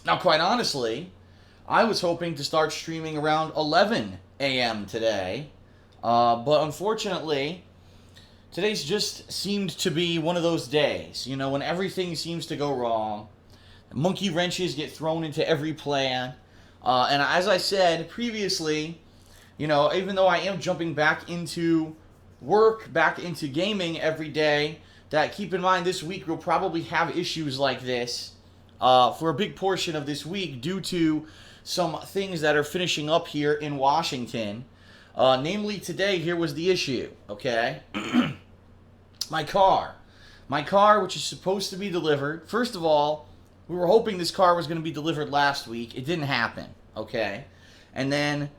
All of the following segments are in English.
Now, quite honestly, I was hoping to start streaming around 11 a.m. today, but unfortunately, today's just seemed to be one of those days, you know, when everything seems to go wrong. Monkey wrenches get thrown into every plan. And as I said previously, you know, even though I am jumping back into work, back into gaming every day, that keep in mind this week we'll probably have issues like this for a big portion of this week due to some things that are finishing up here in Washington. Namely, today, here was the issue, okay? My car. My car, which is supposed to be delivered. First of all, we were hoping this car was going to be delivered last week. It didn't happen, okay? And then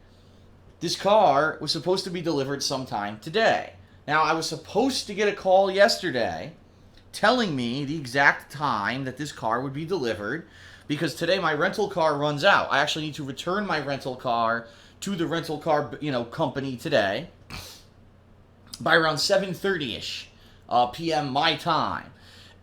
this car was supposed to be delivered sometime today. Now, I was supposed to get a call yesterday telling me the exact time that this car would be delivered because today my rental car runs out. I actually need to return my rental car to the rental car, company today by around 7:30ish p.m. my time.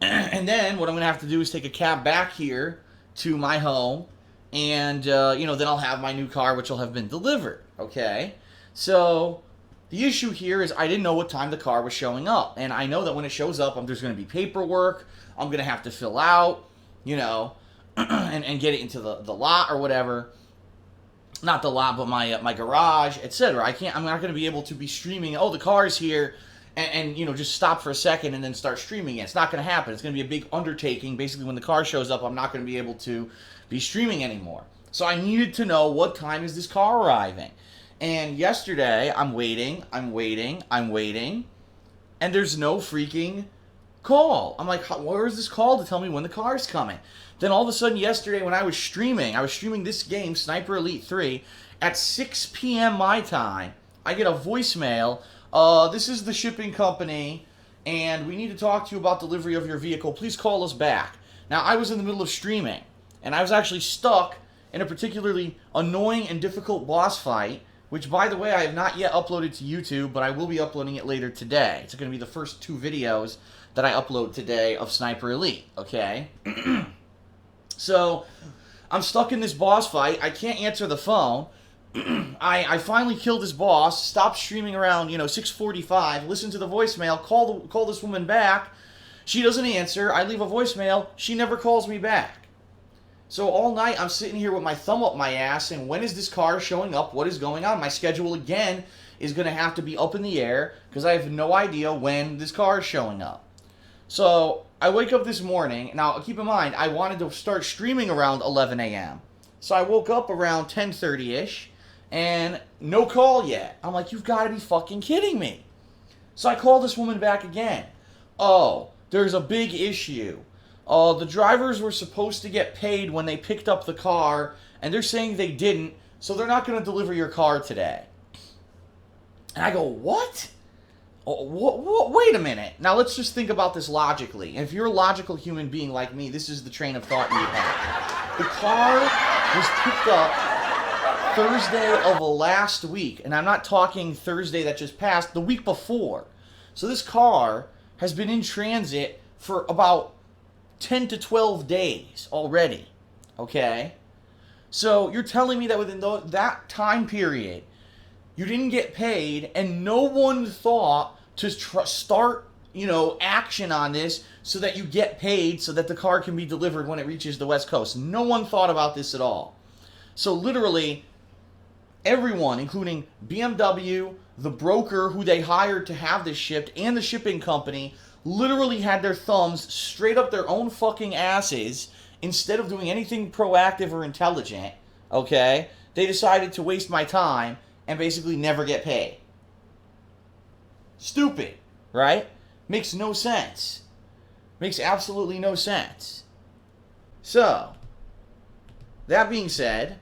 And then what I'm going to have to do is take a cab back here to my home, and then I'll have my new car, which will have been delivered. Okay, so the issue here is I didn't know what time the car was showing up, and I know that when it shows up, there's going to be paperwork I'm going to have to fill out, and get it into the lot or whatever. Not the lot, but my garage, etc. I'm not going to be able to be streaming. Oh, the car's here. And just stop for a second and then start streaming it. It's not going to happen. It's going to be a big undertaking. Basically, when the car shows up, I'm not going to be able to be streaming anymore. So I needed to know what time is this car arriving. And yesterday, I'm waiting, and there's no freaking call. I'm like, where is this call to tell me when the car's coming? Then all of a sudden yesterday when I was streaming this game, Sniper Elite 3, at 6 p.m. my time, I get a voicemail. This is the shipping company, and we need to talk to you about delivery of your vehicle. Please call us back. Now, I was in the middle of streaming, and I was actually stuck in a particularly annoying and difficult boss fight, which, by the way, I have not yet uploaded to YouTube, but I will be uploading it later today. It's going to be the first 2 videos that I upload today of Sniper Elite, okay? So, I'm stuck in this boss fight. I can't answer the phone. I finally killed this boss, stopped streaming around, 6:45, listen to the voicemail, call this woman back. She doesn't answer. I leave a voicemail. She never calls me back. So all night I'm sitting here with my thumb up my ass and when is this car showing up? What is going on? My schedule again is going to have to be up in the air because I have no idea when this car is showing up. So I wake up this morning. Now keep in mind, I wanted to start streaming around 11 a.m. So I woke up around 10:30ish. And no call yet. I'm like, you've got to be fucking kidding me. So I call this woman back again. Oh, there's a big issue. The drivers were supposed to get paid when they picked up the car, and they're saying they didn't, so they're not going to deliver your car today. And I go, what? Oh, wait a minute. Now let's just think about this logically. And if you're a logical human being like me, this is the train of thought you have. The car was picked up Thursday of last week, and I'm not talking Thursday that just passed, the week before. So this car has been in transit for about 10 to 12 days already, okay? So you're telling me that within that time period, you didn't get paid, and no one thought to start, action on this so that you get paid so that the car can be delivered when it reaches the West Coast. No one thought about this at all. So literally, everyone, including BMW, the broker who they hired to have this shipped, and the shipping company, literally had their thumbs straight up their own fucking asses instead of doing anything proactive or intelligent, okay? They decided to waste my time and basically never get paid. Stupid, right? Makes no sense. Makes absolutely no sense. So, that being said,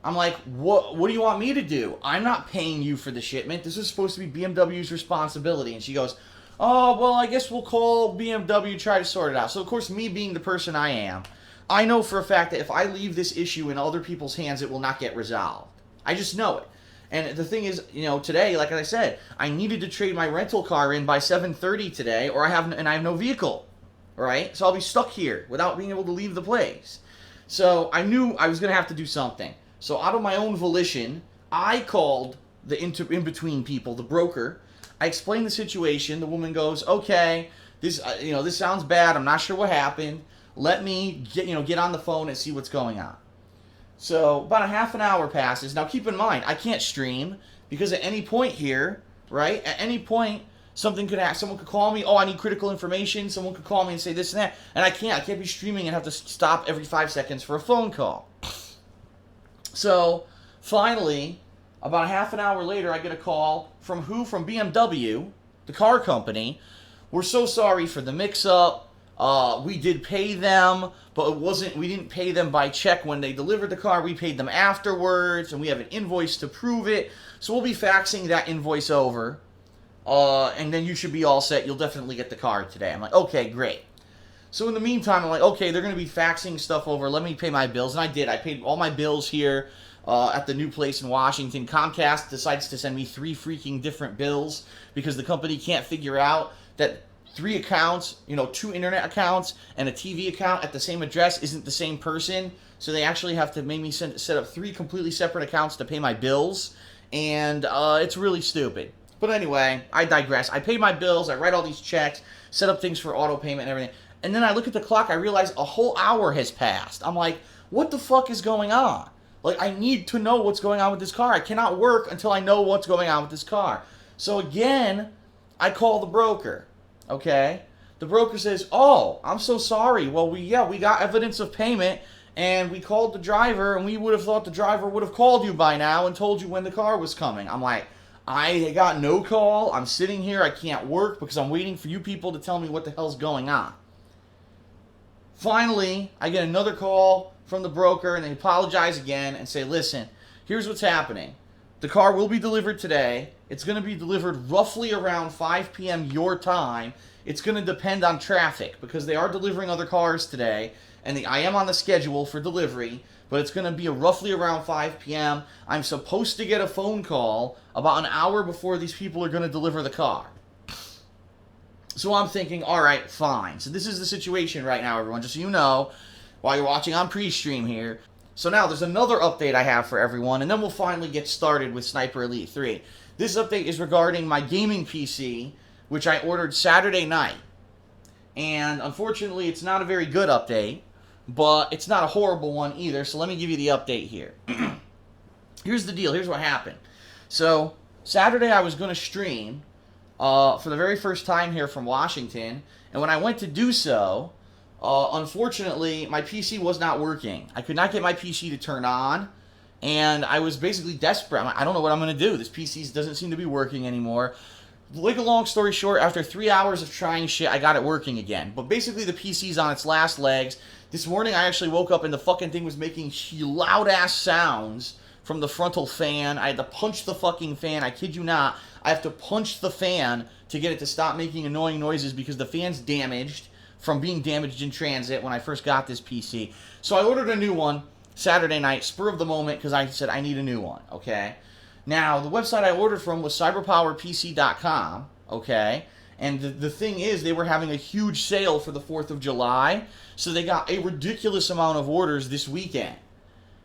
I'm like, what do you want me to do? I'm not paying you for the shipment. This is supposed to be BMW's responsibility. And she goes, oh, well, I guess we'll call BMW, try to sort it out. So, of course, me being the person I am, I know for a fact that if I leave this issue in other people's hands, it will not get resolved. I just know it. And the thing is, today, like I said, I needed to trade my rental car in by 7:30 today, or I have no vehicle, right? So I'll be stuck here without being able to leave the place. So I knew I was going to have to do something. So out of my own volition, I called the in-between people, the broker. I explained the situation. The woman goes, "Okay, this sounds bad. I'm not sure what happened. Let me get on the phone and see what's going on." So about a half an hour passes. Now keep in mind, I can't stream because at any point here, right? At any point, something could happen. Someone could call me. Oh, I need critical information. Someone could call me and say this and that, and I can't. I can't be streaming and have to stop every 5 seconds for a phone call. So finally, about a half an hour later, I get a call from who? From BMW, the car company. "We're so sorry for the mix-up. We did pay them, but we didn't pay them by check when they delivered the car. We paid them afterwards, and we have an invoice to prove it. So we'll be faxing that invoice over, and then you should be all set. You'll definitely get the car today." I'm like, okay, great. So in the meantime, I'm like, okay, they're going to be faxing stuff over. Let me pay my bills. And I did. I paid all my bills here at the new place in Washington. Comcast decides to send me 3 freaking different bills because the company can't figure out that 3 accounts, 2 internet accounts and a TV account at the same address isn't the same person. So they actually have to make me set up 3 completely separate accounts to pay my bills. And it's really stupid. But anyway, I digress. I pay my bills. I write all these checks, set up things for auto payment and everything. And then I look at the clock. I realize a whole hour has passed. I'm like, what the fuck is going on? Like, I need to know what's going on with this car. I cannot work until I know what's going on with this car. So again, I call the broker. Okay? The broker says, "Oh, I'm so sorry. Well, we got evidence of payment, and we called the driver, and we would have thought the driver would have called you by now and told you when the car was coming." I'm like, I got no call. I'm sitting here. I can't work because I'm waiting for you people to tell me what the hell's going on. Finally, I get another call from the broker, and they apologize again and say, "Listen, here's what's happening. The car will be delivered today. It's going to be delivered roughly around 5 p.m. your time. It's going to depend on traffic because they are delivering other cars today, and I am on the schedule for delivery, but it's going to be roughly around 5 p.m. I'm supposed to get a phone call about an hour before these people are going to deliver the car." So I'm thinking, all right, fine. So this is the situation right now, everyone, just so you know, while you're watching on pre-stream here. So now there's another update I have for everyone, and then we'll finally get started with Sniper Elite 3. This update is regarding my gaming PC, which I ordered Saturday night. And unfortunately, it's not a very good update, but it's not a horrible one either, so let me give you the update here. Here's the deal. Here's what happened. So Saturday I was going to stream for the very first time here from Washington, and when I went to do so, unfortunately, my PC was not working. I could not get my PC to turn on, and I was basically desperate. I don't know what I'm going to do. This PC doesn't seem to be working anymore. Like a long story short, after 3 hours of trying shit, I got it working again. But basically, the PC's on its last legs. This morning, I actually woke up, and the fucking thing was making loud-ass sounds from the frontal fan. I had to punch the fucking fan. I kid you not. I have to punch the fan to get it to stop making annoying noises because the fan's damaged from being damaged in transit when I first got this PC. So I ordered a new one Saturday night, spur of the moment, because I said I need a new one, okay? Now, the website I ordered from was cyberpowerpc.com, okay? And the thing is, they were having a huge sale for the 4th of July, so they got a ridiculous amount of orders this weekend.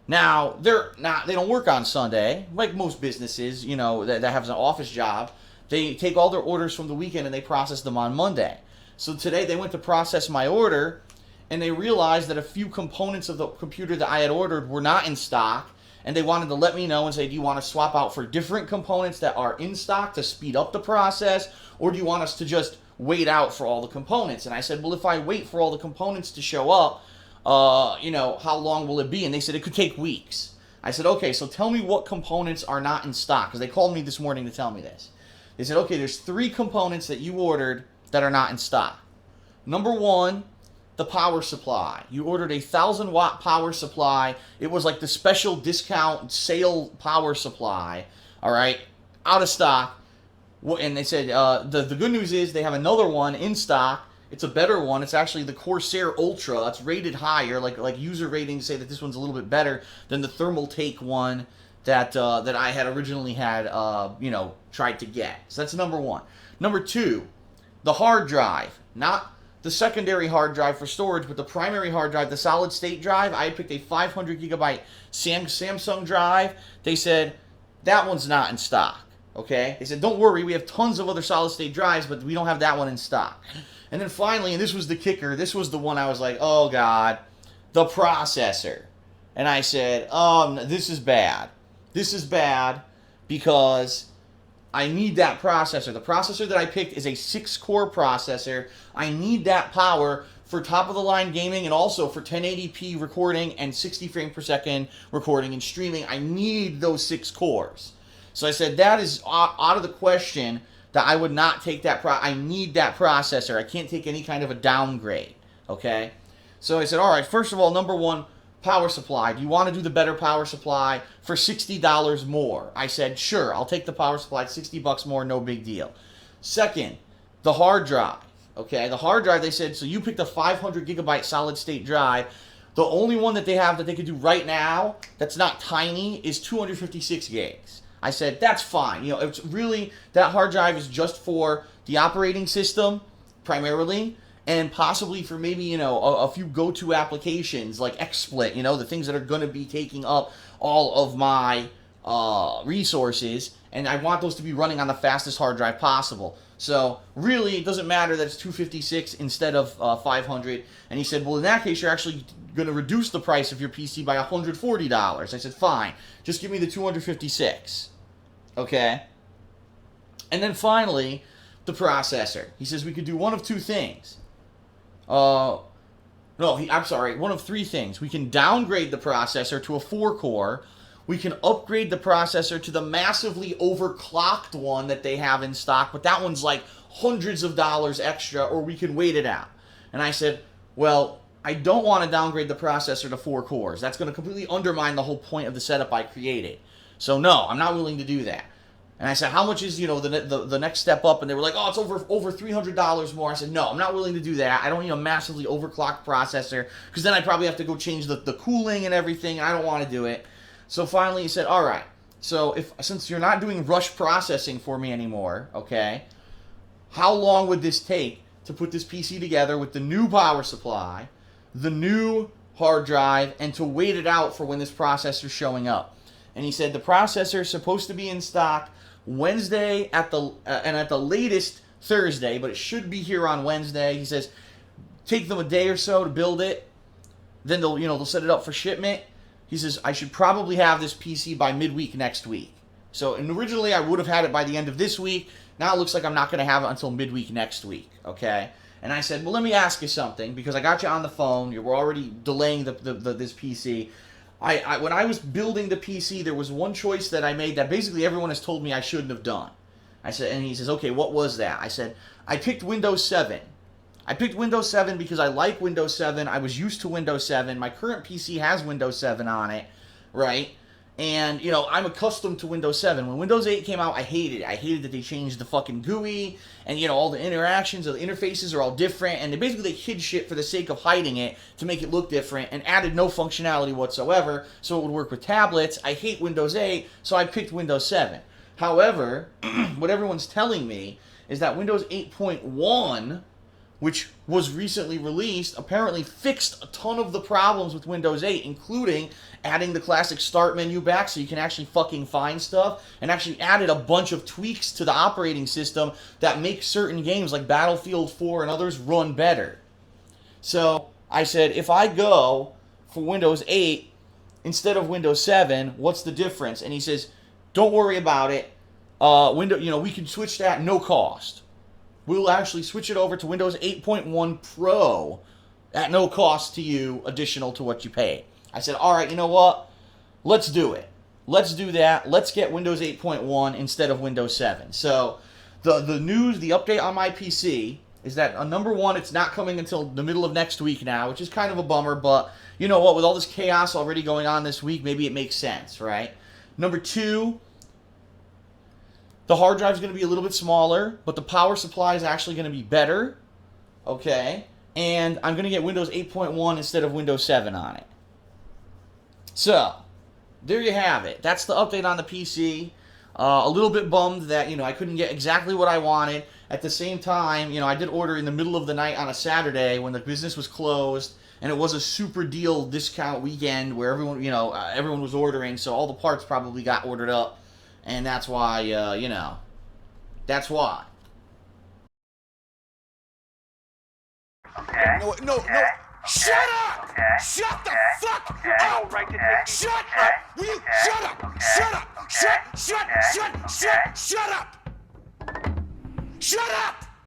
Now, they don't work on Sunday, like most businesses, that have an office job. They take all their orders from the weekend and they process them on Monday. So today they went to process my order, and they realized that a few components of the computer that I had ordered were not in stock, and they wanted to let me know and say, "Do you want to swap out for different components that are in stock to speed up the process, or do you want us to just wait out for all the components?" And I said, "Well, if I wait for all the components to show up, how long will it be?" And they said it could take weeks. I said, "Okay, so tell me what components are not in stock," because they called me this morning to tell me this. They said, "Okay, there's 3 components that you ordered that are not in stock. Number 1, the power supply. You ordered a 1,000-watt power supply. It was like the special discount sale power supply, all right, out of stock." And they said, the good news is they have another one in stock. It's a better one. It's actually the Corsair Ultra. It's rated higher. Like user ratings say that this one's a little bit better than the Thermal Take one that I had originally tried to get. So that's number 1. Number 2, the hard drive. Not the secondary hard drive for storage, but the primary hard drive, the solid state drive, I picked a 500 gigabyte Samsung drive. They said, that one's not in stock. Okay? They said, don't worry, we have tons of other solid state drives, but we don't have that one in stock. And then finally, and this was the kicker, this was the one I was like, oh God, the processor. And I said, this is bad. This is bad because I need that processor. The processor that I picked is a 6-core processor. I need that power for top-of-the-line gaming and also for 1080p recording and 60 frames per second recording and streaming. I need those 6 cores. So I said, that is out of the question that I would not take that. I need that processor. I can't take any kind of a downgrade. Okay? So I said, all right, first of all, number one, power supply. Do you want to do the better power supply for $60 more? I said, sure, I'll take the power supply, $60 more, no big deal. Second, the hard drive. Okay, the hard drive, they said, so you picked a 500 gigabyte solid state drive. The only one that they have that they could do right now that's not tiny is 256 gigs. I said, that's fine. You know, it's really, that hard drive is just for the operating system, primarily, and possibly for maybe, you know, a few go-to applications like XSplit, you know, the things that are going to be taking up all of my resources, and I want those to be running on the fastest hard drive possible. So really, it doesn't matter that it's 256 instead of 500. And he said, well, in that case, you're actually going to reduce the price of your PC by $140. I said, fine, just give me the 256. Okay? And then finally, the processor. He says we could do one of two things. I'm sorry, one of three things. We can downgrade the processor to a 4-core. We can upgrade the processor to the massively overclocked one that they have in stock, but that one's like hundreds of dollars extra, or we can wait it out. And I said, well, I don't want to downgrade the processor to 4 cores. That's going to completely undermine the whole point of the setup I created. So no, I'm not willing to do that. And I said, how much is, you know, the next step up? And they were like, oh, it's over $300 more. I said, no, I'm not willing to do that. I don't need a massively overclocked processor, because then I probably have to go change the cooling and everything, and I don't want to do it. So finally he said, all right, so since you're not doing rush processing for me anymore, okay, how long would this take to put this PC together with the new power supply, the new hard drive, and to wait it out for when this processor's showing up? And he said the processor is supposed to be in stock Wednesday and at the latest Thursday, but it should be here on Wednesday. He says take them a day or so to build it, then they'll set it up for shipment. He says I should probably have this PC by midweek next week. So, and originally I would have had it by the end of this week. Now it looks like I'm not going to have it until midweek next week. Okay. And I said, well, let me ask you something, because I got you on the phone. You were already delaying this PC. When I was building the PC, there was one choice that I made that basically everyone has told me I shouldn't have done. I said, and he says, okay, what was that? I said, I picked Windows 7. I picked Windows 7 because I like Windows 7. I was used to Windows 7. My current PC has Windows 7 on it, right? And, you know, I'm accustomed to Windows 7. When Windows 8 came out, I hated it. I hated that they changed the fucking GUI, and, you know, all the interactions, the interfaces are all different, and they hid shit for the sake of hiding it to make it look different, and added no functionality whatsoever, so it would work with tablets. I hate Windows 8, so I picked Windows 7. However, what everyone's telling me is that Windows 8.1, which was recently released, apparently fixed a ton of the problems with Windows 8, including adding the classic start menu back so you can actually fucking find stuff, and actually added a bunch of tweaks to the operating system that make certain games like Battlefield 4 and others run better. So I said, if I go for Windows 8 instead of Windows 7, what's the difference? And he says, don't worry about it. We can switch that at no cost. We'll actually switch it over to Windows 8.1 Pro at no cost to you, additional to what you paid. I said, all right, you know what? Let's do it. Let's do that. Let's get Windows 8.1 instead of Windows 7. So the news, the update on my PC is that, number one, it's not coming until the middle of next week now, which is kind of a bummer, but you know what? With all this chaos already going on this week, maybe it makes sense, right? Number two, the hard drive is going to be a little bit smaller, but the power supply is actually going to be better, okay? And I'm going to get Windows 8.1 instead of Windows 7 on it. So, there you have it. That's the update on the PC. A little bit bummed that, I couldn't get exactly what I wanted. at the same time, I did order in the middle of the night on a Saturday when the business was closed, and it was a super deal discount weekend where everyone, everyone was ordering, so all the parts probably got ordered up, and that's why, that's why. Okay. No. Shut up! Shut the fuck up! Shut up! Will you shut up? Shut up! Shut up! Shut up! Shut up!